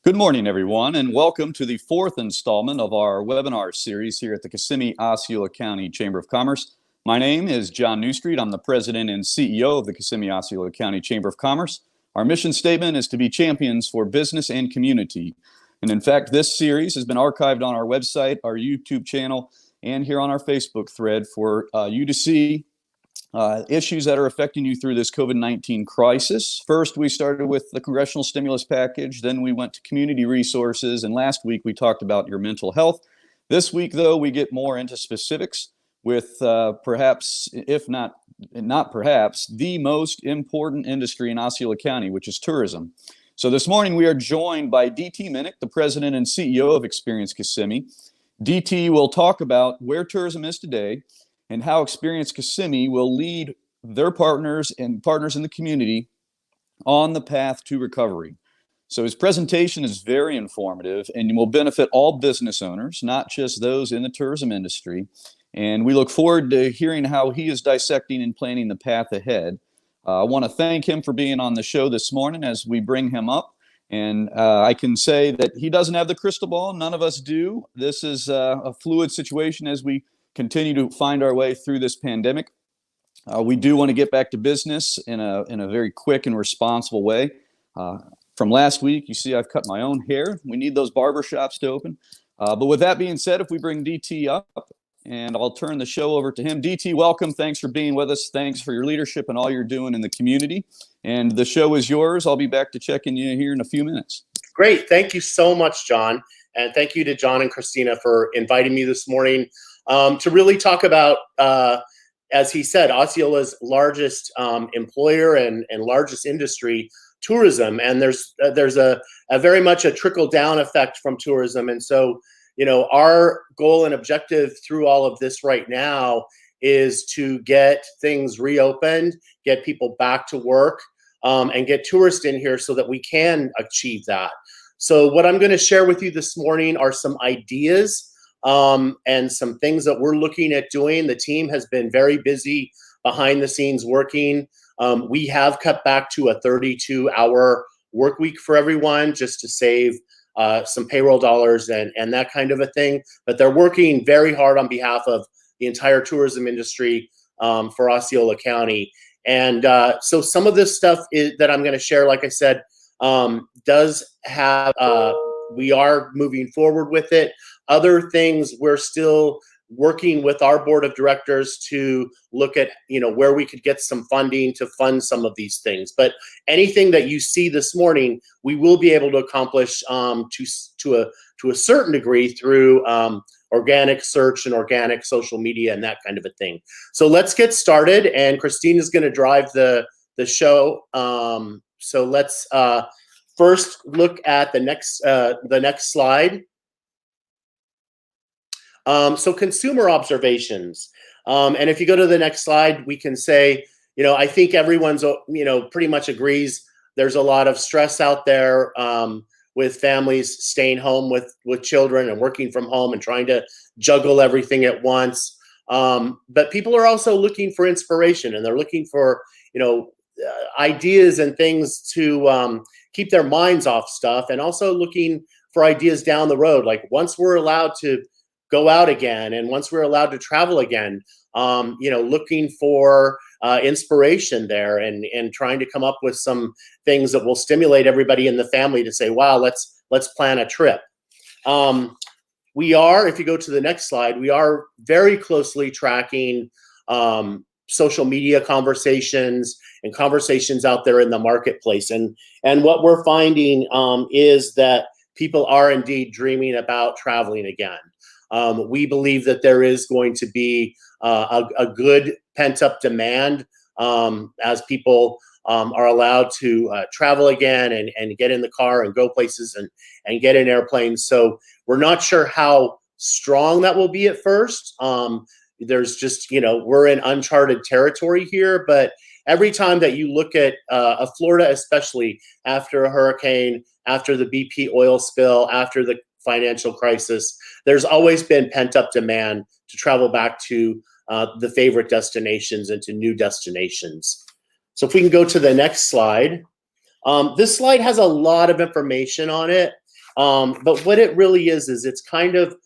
Good morning, everyone, and welcome to the fourth installment of our webinar series here at the Kissimmee, Osceola County Chamber of Commerce. My name is John Newstreet. I'm the president and CEO of the Kissimmee, Osceola County Chamber of Commerce. Our mission statement is to be champions for business and community. And in fact, this series has been archived on our website, our YouTube channel, and here on our Facebook thread for you to see issues that are affecting you through this COVID-19 crisis. First, we started with the congressional stimulus package. Then we went to community resources. And last week, we talked about your mental health. This week, though, we get more into specifics with perhaps, if not perhaps, the most important industry in Osceola County, which is tourism. So this morning, we are joined by DT Minich, the president and CEO of Experience Kissimmee. DT will talk about where tourism is today and how Experience Kissimmee will lead their partners and partners in the community on the path to recovery. So his presentation is very informative and will benefit all business owners, not just those in the tourism industry. And we look forward to hearing how he is dissecting and planning the path ahead. I want to thank him for being on the show this morning as we bring him up. And I can say that he doesn't have the crystal ball. None of us do. This is a fluid situation as we continue to find our way through this pandemic. We do want to get back to business in a very quick and responsible way. From last week, you see I've cut my own hair. We need those barber shops to open. But with that being said, if we bring DT up, and I'll turn the show over to him. DT, welcome. Thanks for being with us. Thanks for your leadership and all you're doing in the community. And the show is yours. I'll be back to check in you here in a few minutes. Great. Thank you so much, John. And thank you to John and Christina for inviting me this morning to really talk about, as he said, Osceola's largest employer and largest industry, tourism. And there's a very much a trickle down effect from tourism. And so, you know, our goal and objective through all of this right now is to get things reopened, get people back to work, and get tourists in here so that we can achieve that. So what I'm going to share with you this morning are some ideas and some things that we're looking at doing. The team has been very busy behind the scenes working. We have cut back to a 32-hour work week for everyone just to save some payroll dollars and that kind of a thing. But they're working very hard on behalf of the entire tourism industry for Osceola County. And so some of this stuff that I'm going to share, like I said, does have, we are moving forward with it. Other things, we're still working with our board of directors to look at, you know, where we could get some funding to fund some of these things. But anything that you see this morning, we will be able to accomplish to a certain degree through organic search and organic social media and that kind of a thing. So let's get started. And Christina's going to drive the show. So let's first look at the next slide. So consumer observations. And if you go to the next slide, we can say, you know, I think everyone's, you know, pretty much agrees there's a lot of stress out there with families staying home with children and working from home and trying to juggle everything at once. But people are also looking for inspiration, and they're looking for, you know, ideas and things to keep their minds off stuff, and also looking for ideas down the road. Like once we're allowed to go out again, and once we're allowed to travel again, you know, looking for inspiration there and trying to come up with some things that will stimulate everybody in the family to say, wow, let's plan a trip. We are, if you go to the next slide, we are very closely tracking social media conversations and conversations out there in the marketplace. And what we're finding is that people are indeed dreaming about traveling again. We believe that there is going to be a good pent-up demand as people are allowed to travel again and get in the car and go places and get in airplanes. So we're not sure how strong that will be at first. There's just, you know, we're in uncharted territory here, but every time that you look at Florida, especially after a hurricane, after the BP oil spill, after the financial crisis, there's always been pent-up demand to travel back to the favorite destinations and to new destinations. So if we can go to the next slide. This slide has a lot of information on it, But what it really is it's kind of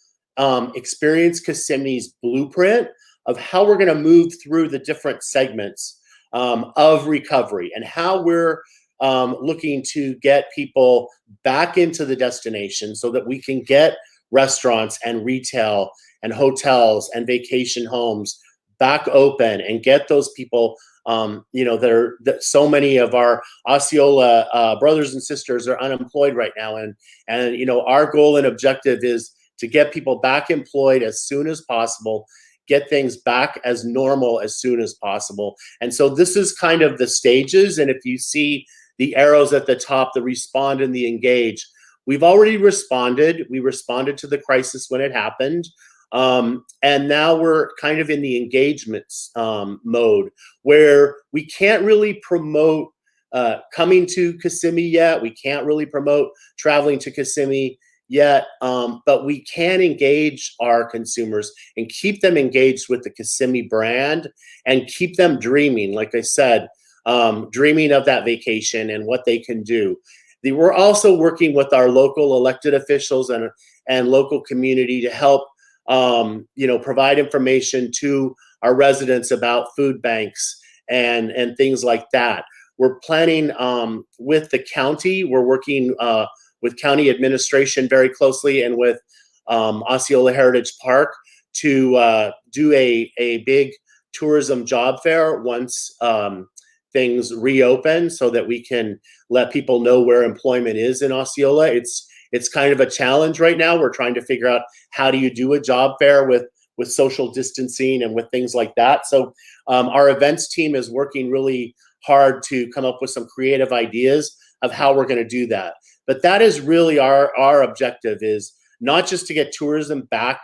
Experience Kissimmee's blueprint of how we're going to move through the different segments of recovery and how we're looking to get people back into the destination so that we can get restaurants and retail and hotels and vacation homes back open and get those people. That so many of our Osceola brothers and sisters are unemployed right now, and our goal and objective is to get people back employed as soon as possible, get things back as normal as soon as possible. And so this is kind of the stages. And if you see the arrows at the top, the respond and the engage, we've already responded. We responded to the crisis when it happened. And now we're kind of in the engagement mode where we can't really promote coming to Kissimmee yet. We can't really promote traveling to Kissimmee yet, but we can engage our consumers and keep them engaged with the Kissimmee brand and keep them dreaming, like I said, dreaming of that vacation and what they can do. We're also working with our local elected officials and local community to help provide information to our residents about food banks and things like that. We're planning with the county. We're working with county administration very closely and with Osceola Heritage Park to do a big tourism job fair once things reopen so that we can let people know where employment is in Osceola. It's kind of a challenge right now. We're trying to figure out how do you do a job fair with social distancing and with things like that. So our events team is working really hard to come up with some creative ideas of how we're going to do that. But that is really our objective, is not just to get tourism back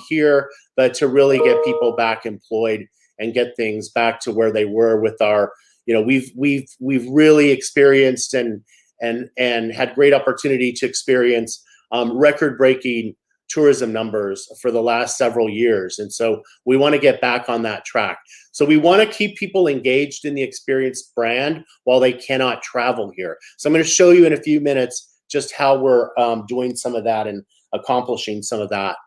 here, but to really get people back employed and get things back to where they were with our, we've really experienced and had great opportunity to experience record-breaking tourism numbers for the last several years. And so we want to get back on that track. So we want to keep people engaged in the Experience brand while they cannot travel here. So I'm going to show you in a few minutes just how we're doing some of that and accomplishing some of that.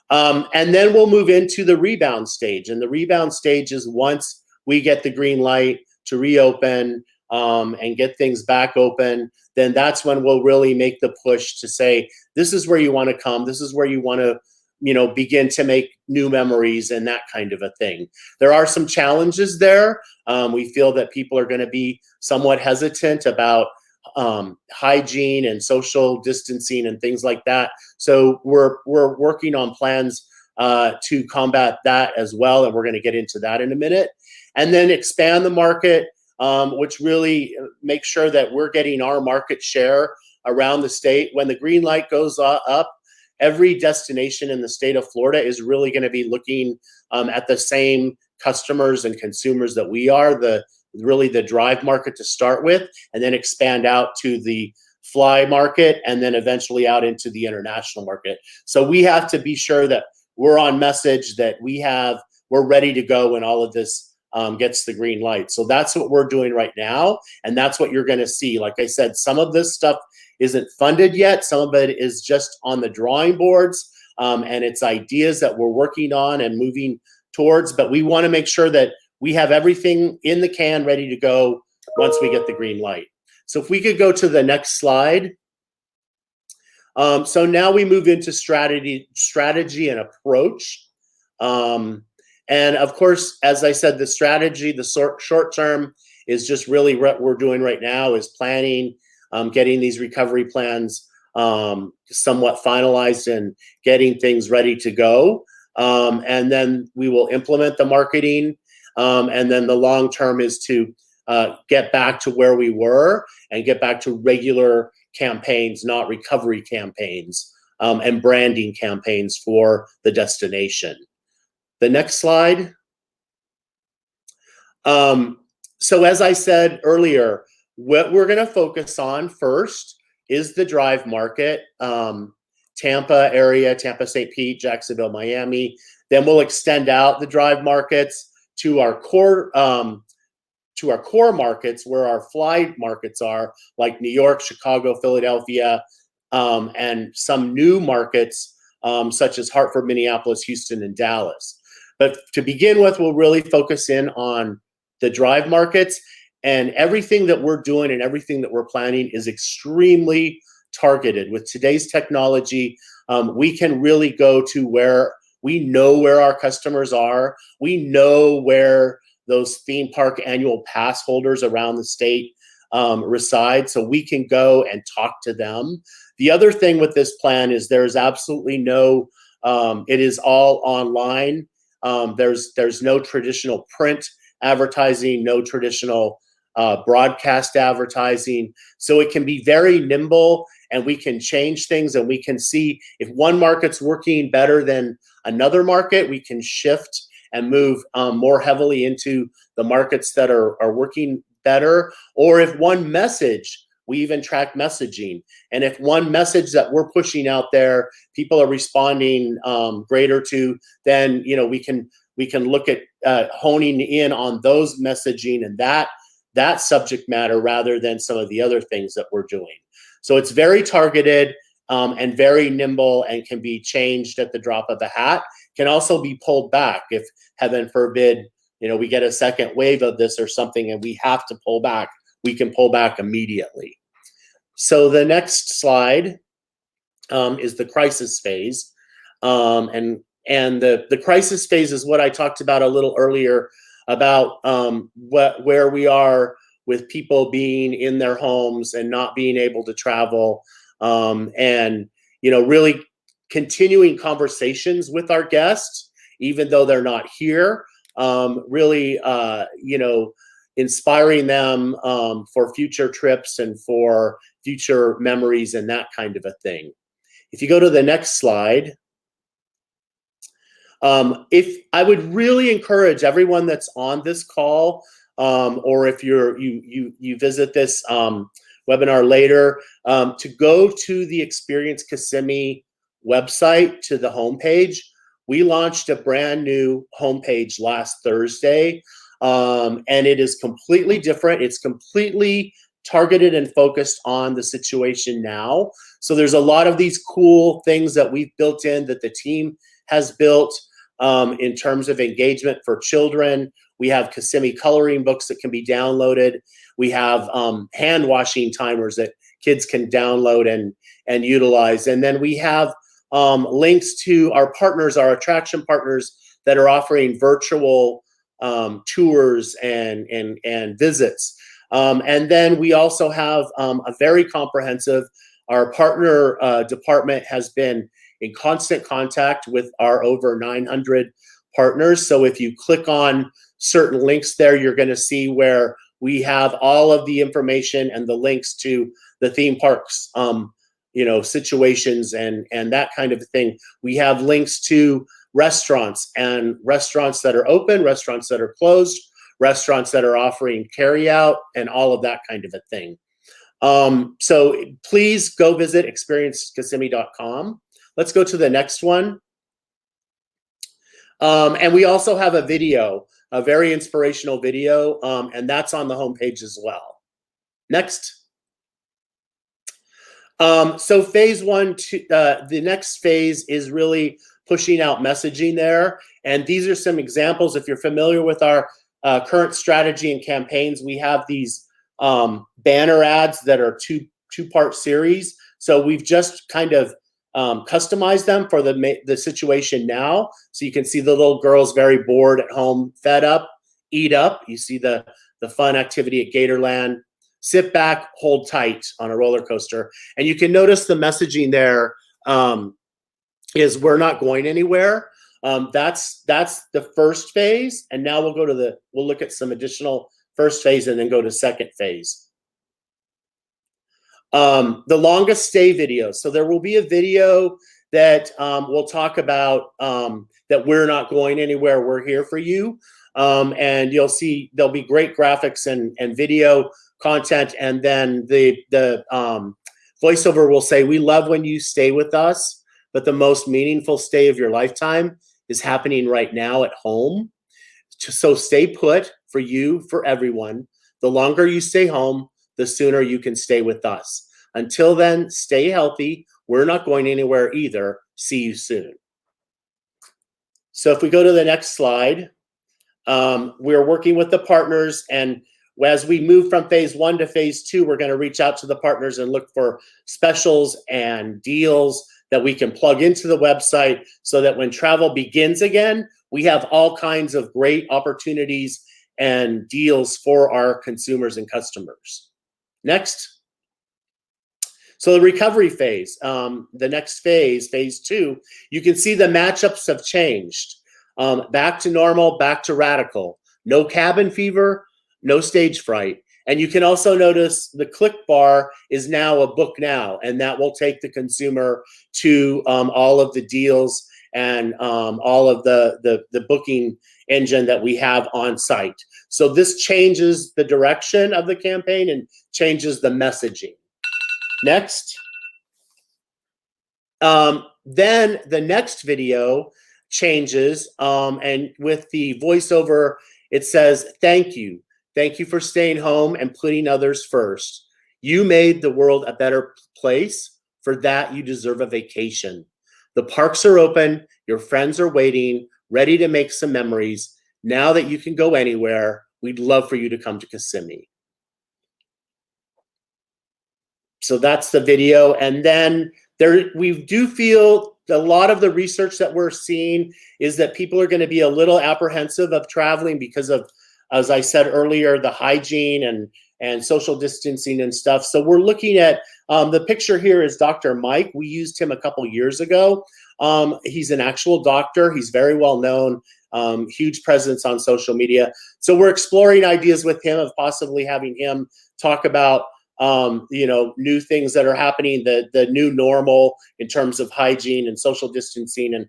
And then we'll move into the rebound stage. And the rebound stage is once we get the green light to reopen and get things back open, then that's when we'll really make the push to say, this is where you want to come. This is where you want to, begin to make new memories and that kind of a thing. There are some challenges there. We feel that people are going to be somewhat hesitant about hygiene and social distancing and things like that. So we're working on plans to combat that as well. And we're going to get into that in a minute. And then expand the market, which really makes sure that we're getting our market share around the state. When the green light goes up, every destination in the state of Florida is really going to be looking at the same customers and consumers that we are, really the drive market to start with, and then expand out to the fly market, and then eventually out into the international market. So we have to be sure that we're on message, that we're ready to go when all of this gets the green light. So that's what we're doing right now. And that's what you're going to see. Like I said, some of this stuff isn't funded yet. Some of it is just on the drawing boards. And it's ideas that we're working on and moving towards. But we want to make sure that we have everything in the can ready to go once we get the green light. So if we could go to the next slide. So now we move into strategy and approach. And of course, as I said, the strategy, the short term is just really what we're doing right now is planning, getting these recovery plans somewhat finalized and getting things ready to go. And then we will implement the marketing. And then the long term is to get back to where we were and get back to regular campaigns, not recovery campaigns, and branding campaigns for the destination. The next slide. So as I said earlier, what we're going to focus on first is the drive market, Tampa area, Tampa, St. Pete, Jacksonville, Miami. Then we'll extend out the drive markets to our core markets where our fly markets are, like New York, Chicago, Philadelphia, and some new markets such as Hartford, Minneapolis, Houston, and Dallas. But to begin with, we'll really focus in on the drive markets, and everything that we're doing and everything that we're planning is extremely targeted. With today's technology, we can really go to where we know where our customers are. We know where those theme park annual pass holders around the state reside, so we can go and talk to them. The other thing with this plan is there's absolutely no, it is all online. There's no traditional print advertising, no traditional broadcast advertising. So it can be very nimble, and we can change things, and we can see if one market's working better than another market, we can shift and move more heavily into the markets that are working better. Or if one message, we even track messaging. And if one message that we're pushing out there, people are responding greater to, then we can look at honing in on those messaging and that subject matter rather than some of the other things that we're doing. So it's very targeted and very nimble, and can be changed at the drop of a hat. Can also be pulled back if, heaven forbid, we get a second wave of this or something and we have to pull back. We can pull back immediately. So the next slide is the crisis phase, and the crisis phase is what I talked about a little earlier about where we are with people being in their homes and not being able to travel, and really continuing conversations with our guests even though they're not here, really inspiring them for future trips and for future memories and that kind of a thing. If you go to the next slide, if I would really encourage everyone that's on this call, or if you visit this webinar later, to go to the Experience Kissimmee website, to the homepage. We launched a brand new homepage last Thursday, and it is completely different. It's completely targeted and focused on the situation now. So there's a lot of these cool things that we've built in, that the team has built in terms of engagement for children. We have Kissimmee coloring books that can be downloaded. We have hand washing timers that kids can download and utilize. And then we have links to our partners, our attraction partners, that are offering virtual tours and visits. And then we also have a very comprehensive, our partner department has been in constant contact with our over 900 partners. So if you click on certain links there, you're going to see where we have all of the information and the links to the theme parks, situations and that kind of thing. We have links to restaurants, and restaurants that are open, restaurants that are closed, restaurants that are offering carryout, and all of that kind of a thing. So please go visit experiencekissimmee.com. Let's go to the next one. And we also have a video, a very inspirational video, and that's on the homepage as well. Next. So phase one, the next phase is really pushing out messaging there. And these are some examples. If you're familiar with our current strategy and campaigns, we have these banner ads that are two-part series. So we've just kind of customize them for the situation now. So you can see the little girls very bored at home, fed up, eat up. You see the fun activity at Gatorland, sit back, hold tight on a roller coaster. And you can notice the messaging there is we're not going anywhere. That's the first phase. And now we'll look at some additional first phase and then go to second phase. The longest stay video. So there will be a video that we'll talk about that we're not going anywhere. We're here for you. And you'll see there'll be great graphics and video content. And then the voiceover will say, we love when you stay with us, but the most meaningful stay of your lifetime is happening right now at home. So stay put for you, for everyone. The longer you stay home, the sooner you can stay with us. Until then, stay healthy. We're not going anywhere either. See you soon. So if we go to the next slide, we're working with the partners, and as we move from phase 1 to phase 2, we're going to reach out to the partners and look for specials and deals that we can plug into the website so that when travel begins again, we have all kinds of great opportunities and deals for our consumers and customers. Next. So the recovery phase, the next phase, phase 2, you can see the matchups have changed. Back to normal, back to radical. No cabin fever, no stage fright. And you can also notice the click bar is now a book now, and that will take the consumer to all of the deals and all of the booking engine that we have on site. So this changes the direction of the campaign and changes the messaging. Next. Then the next video changes, and with the voiceover, it says, "Thank you. Thank you for staying home and putting others first. You made the world a better place. For that, you deserve a vacation. The parks are open. Your friends are waiting, ready to make some memories. Now that you can go anywhere, we'd love for you to come to Kissimmee." So that's the video. And then we do feel a lot of the research that we're seeing is that people are going to be a little apprehensive of traveling because of, as I said earlier, the hygiene and social distancing and stuff. So we're looking at, the picture here is Dr. Mike. We used him a couple years ago. He's an actual doctor. He's very well known, huge presence on social media. So we're exploring ideas with him of possibly having him talk about new things that are happening, the new normal in terms of hygiene and social distancing, and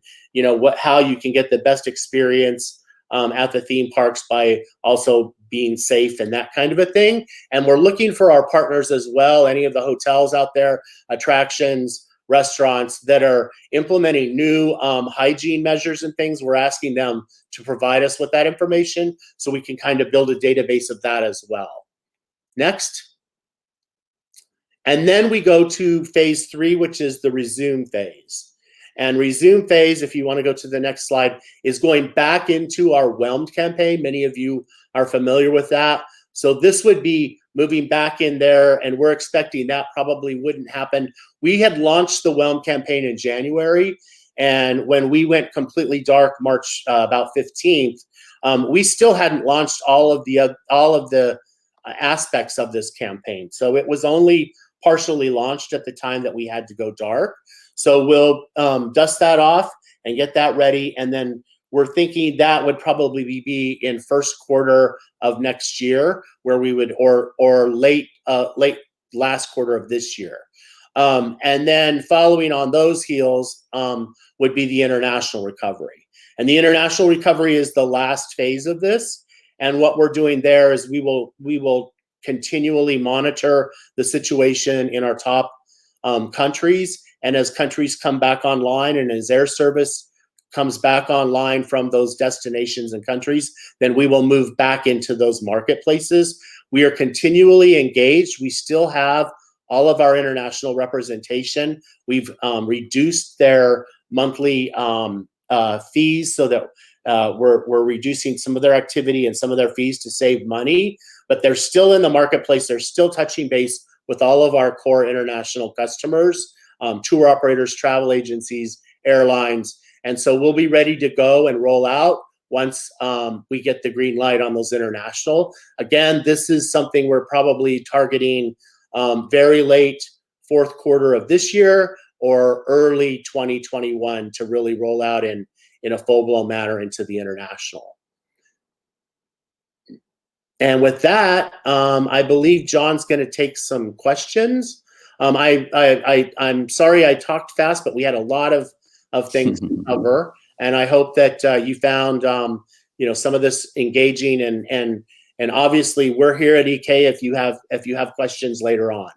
how you can get the best experience at the theme parks by also being safe and that kind of a thing. And we're looking for our partners as well, any of the hotels out there, attractions, restaurants that are implementing new hygiene measures and things. We're asking them to provide us with that information so we can kind of build a database of that as well. Next. And then we go to phase 3, which is the resume phase. And resume phase, if you want to go to the next slide, is going back into our whelmed campaign. Many of you are familiar with that. So this would be moving back in there, and we're expecting that probably wouldn't happen. We had launched the whelmed campaign in January, and when we went completely dark, March about 15th, we still hadn't launched all of the aspects of this campaign. So it was only partially launched at the time that we had to go dark. So we'll dust that off and get that ready. And then we're thinking that would probably be in first quarter of next year, where we would, or late last quarter of this year. And then following on those heels would be the international recovery. And the international recovery is the last phase of this. And what we're doing there is we will continually monitor the situation in our top countries. And as countries come back online and as air service comes back online from those destinations and countries, then we will move back into those marketplaces. We are continually engaged. We still have all of our international representation. We've reduced their monthly fees so that we're reducing some of their activity and some of their fees to save money, but they're still in the marketplace. They're still touching base with all of our core international customers, tour operators, travel agencies, airlines. And so we'll be ready to go and roll out once we get the green light on those international. Again, this is something we're probably targeting very late fourth quarter of this year or early 2021 to really roll out in a full-blown manner into the international. And with that, I believe John's going to take some questions. I'm sorry I talked fast, but we had a lot of things to cover, and I hope that you found some of this engaging, and obviously we're here at EK if you have questions later on.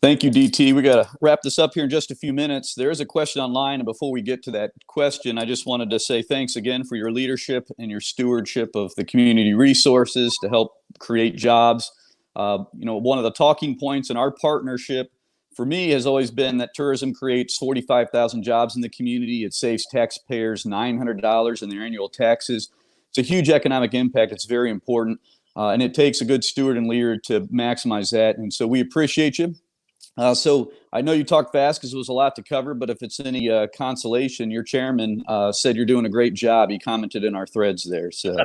Thank you, DT. We got to wrap this up here in just a few minutes. There is a question online, and before we get to that question, I just wanted to say thanks again for your leadership and your stewardship of the community resources to help create jobs. One of the talking points in our partnership for me has always been that tourism creates 45,000 jobs in the community. It saves taxpayers $900 in their annual taxes. It's a huge economic impact. It's very important. And it takes a good steward and leader to maximize that. And so we appreciate you. So I know you talked fast because it was a lot to cover, but if it's any consolation, your chairman said you're doing a great job. He commented in our threads there. So,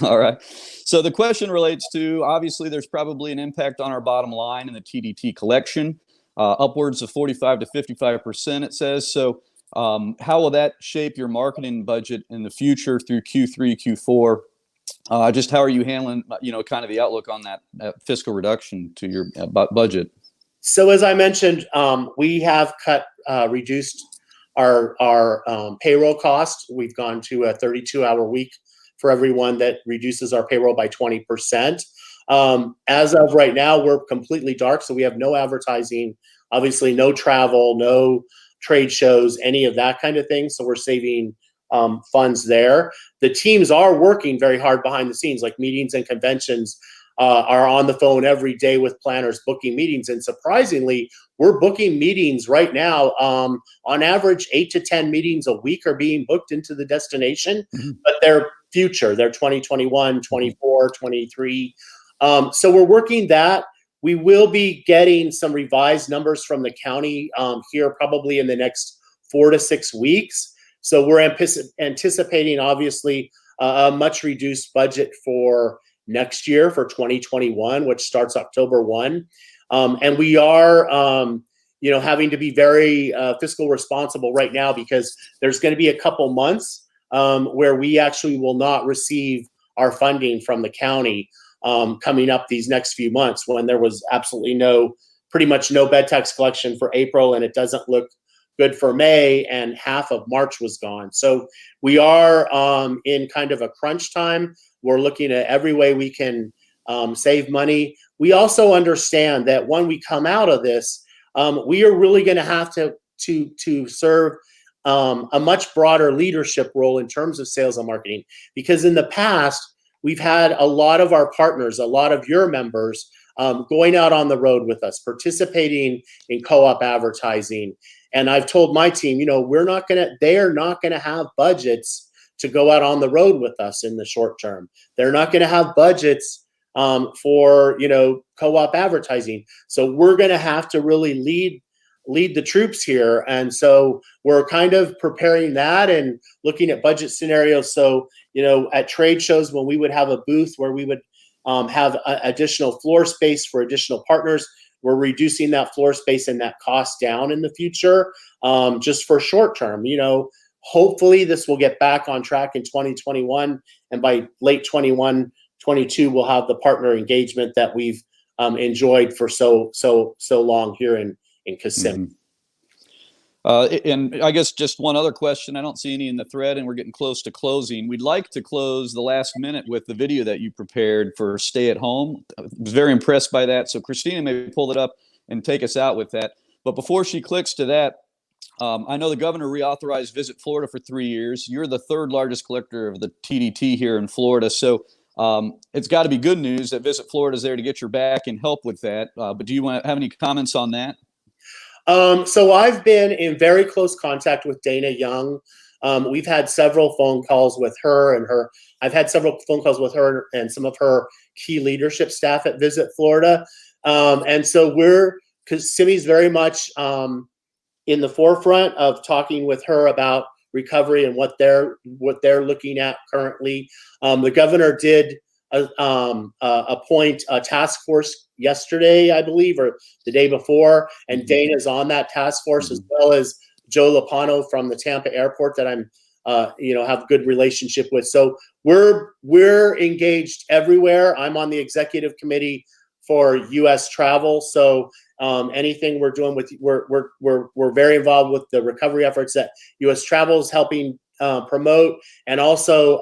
all right. So the question relates to, obviously, there's probably an impact on our bottom line in the TDT collection, upwards of 45 to 55%, it says. So how will that shape your marketing budget in the future through Q3, Q4? Just how are you handling, kind of the outlook on that fiscal reduction to your budget? So as I mentioned, we have reduced our payroll costs. We've gone to a 32-hour week for everyone. That reduces our payroll by 20%. As of right now, we're completely dark, so we have no advertising, obviously no travel, no trade shows, any of that kind of thing. So we're saving funds there. The teams are working very hard behind the scenes, like meetings and conventions. Are on the phone every day with planners booking meetings. And surprisingly, we're booking meetings right now. On average, 8 to 10 meetings a week are being booked into the destination, but they're future. They're 2021, 24, 23. So we're working that. We will be getting some revised numbers from the county here probably in the next 4 to 6 weeks. So we're anticipating, obviously, a much reduced budget for next year for 2021, which starts October 1. And we are, having to be very fiscal responsible right now because there's going to be a couple months where we actually will not receive our funding from the county coming up these next few months, when there was absolutely pretty much no bed tax collection for April, and it doesn't look good for May, and half of March was gone. So we are in kind of a crunch time. We're looking at every way we can save money. We also understand that when we come out of this, we are really going to have to serve a much broader leadership role in terms of sales and marketing. Because in the past, we've had a lot of our partners, a lot of your members going out on the road with us, participating in co-op advertising. And I've told my team, they are not going to have budgets to go out on the road with us in the short term. They're not going to have budgets for co-op advertising. So we're going to have to really lead the troops here. And so we're kind of preparing that and looking at budget scenarios. So at trade shows, when we would have a booth where we would have additional floor space for additional partners, we're reducing that floor space and that cost down in the future, just for short term. Hopefully this will get back on track in 2021, and by late 21, 22, we'll have the partner engagement that we've enjoyed for so long here in Kissimmee. And I guess just one other question. I don't see any in the thread, and we're getting close to closing. We'd like to close the last minute with the video that you prepared for Stay at Home. I was very impressed by that. So Christina, maybe pull it up and take us out with that. But before she clicks to that, I know the governor reauthorized Visit Florida for 3 years. You're the third largest collector of the TDT here in Florida. So it's got to be good news that Visit Florida is there to get your back and help with that. But do you have any comments on that? So I've been in very close contact with Dana Young. We've had several phone calls with her, I've had several phone calls with her and some of her key leadership staff at Visit Florida. And so Kissimmee's very much in the forefront of talking with her about recovery and what they're looking at currently. The governor did appoint a task force yesterday, I believe, or the day before, and Dana's on that task force, as well as Joe Lopano from the Tampa airport that I'm have a good relationship with. So we're engaged everywhere. I'm on the executive committee for U.S. travel. So anything we're doing we're very involved with the recovery efforts that U.S. Travel is helping promote. And also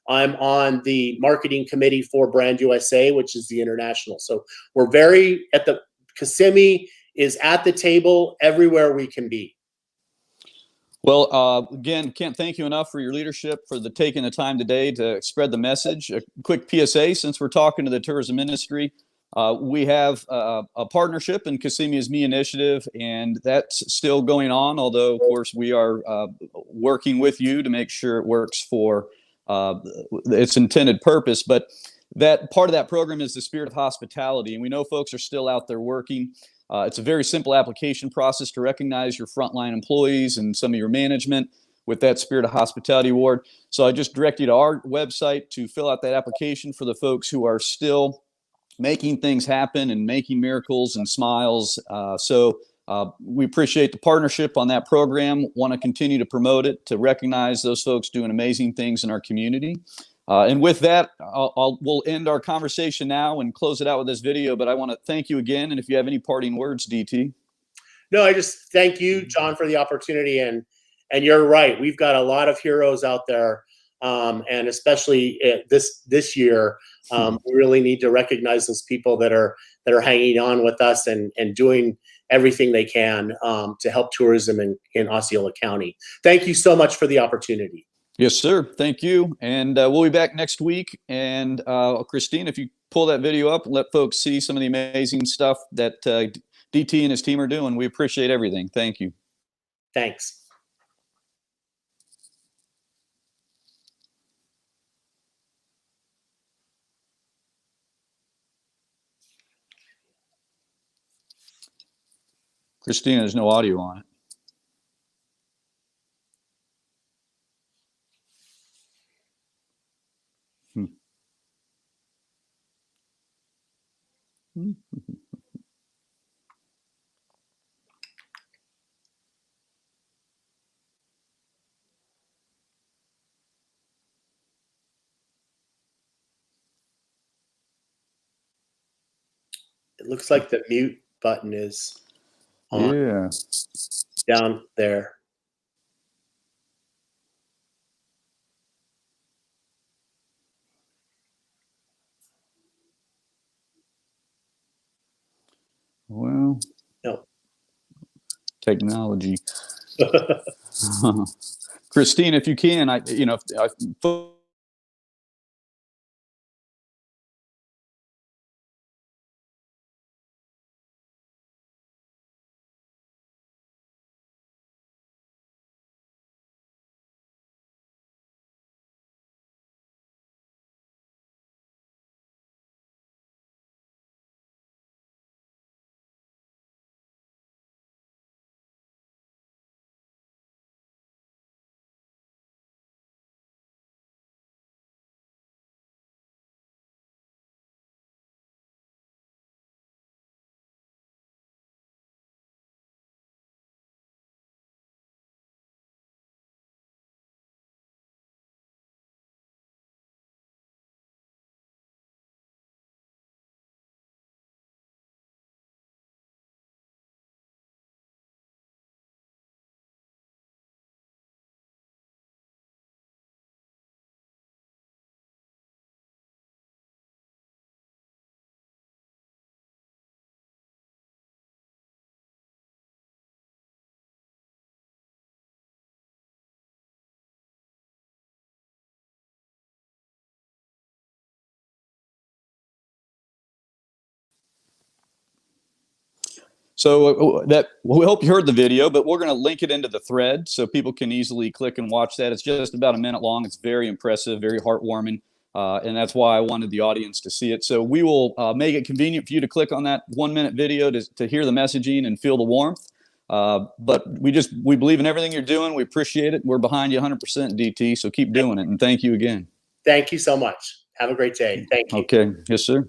I'm on the marketing committee for Brand USA, which is the international. So we're Kissimmee is at the table everywhere we can be. Well, again, can't thank you enough for your leadership, for taking the time today to spread the message. A quick PSA, since we're talking to the tourism industry, We have a partnership in Kissimmee's Me Initiative, and that's still going on, although, of course, we are working with you to make sure it works for its intended purpose. But that part of that program is the Spirit of Hospitality, and we know folks are still out there working. It's a very simple application process to recognize your frontline employees and some of your management with that Spirit of Hospitality Award. So I just direct you to our website to fill out that application for the folks who are still making things happen and making miracles and smiles. We appreciate the partnership on that program, want to continue to promote it, to recognize those folks doing amazing things in our community. And with that, we'll end our conversation now and close it out with this video, but I want to thank you again. And if you have any parting words, DT. No, I just thank you, John, for the opportunity. And you're right. We've got a lot of heroes out there. And especially this year, we really need to recognize those people that are hanging on with us and doing everything they can to help tourism in Osceola County. Thank you so much for the opportunity. Yes, sir. Thank you. And we'll be back next week. And Christine, if you pull that video up, let folks see some of the amazing stuff that DT and his team are doing. We appreciate everything. Thank you. Thanks. Christina, there's no audio on it. It looks like the mute button is on down there. Well, no. Technology. Christine, if you can, So we hope you heard the video, but we're going to link it into the thread so people can easily click and watch that. It's just about a minute long. It's very impressive, very heartwarming, and that's why I wanted the audience to see it. So we will make it convenient for you to click on that 1-minute video to hear the messaging and feel the warmth. But we believe in everything you're doing. We appreciate it. We're behind you 100%, DT. So keep doing it, and thank you again. Thank you so much. Have a great day. Thank you. Okay. Yes, sir.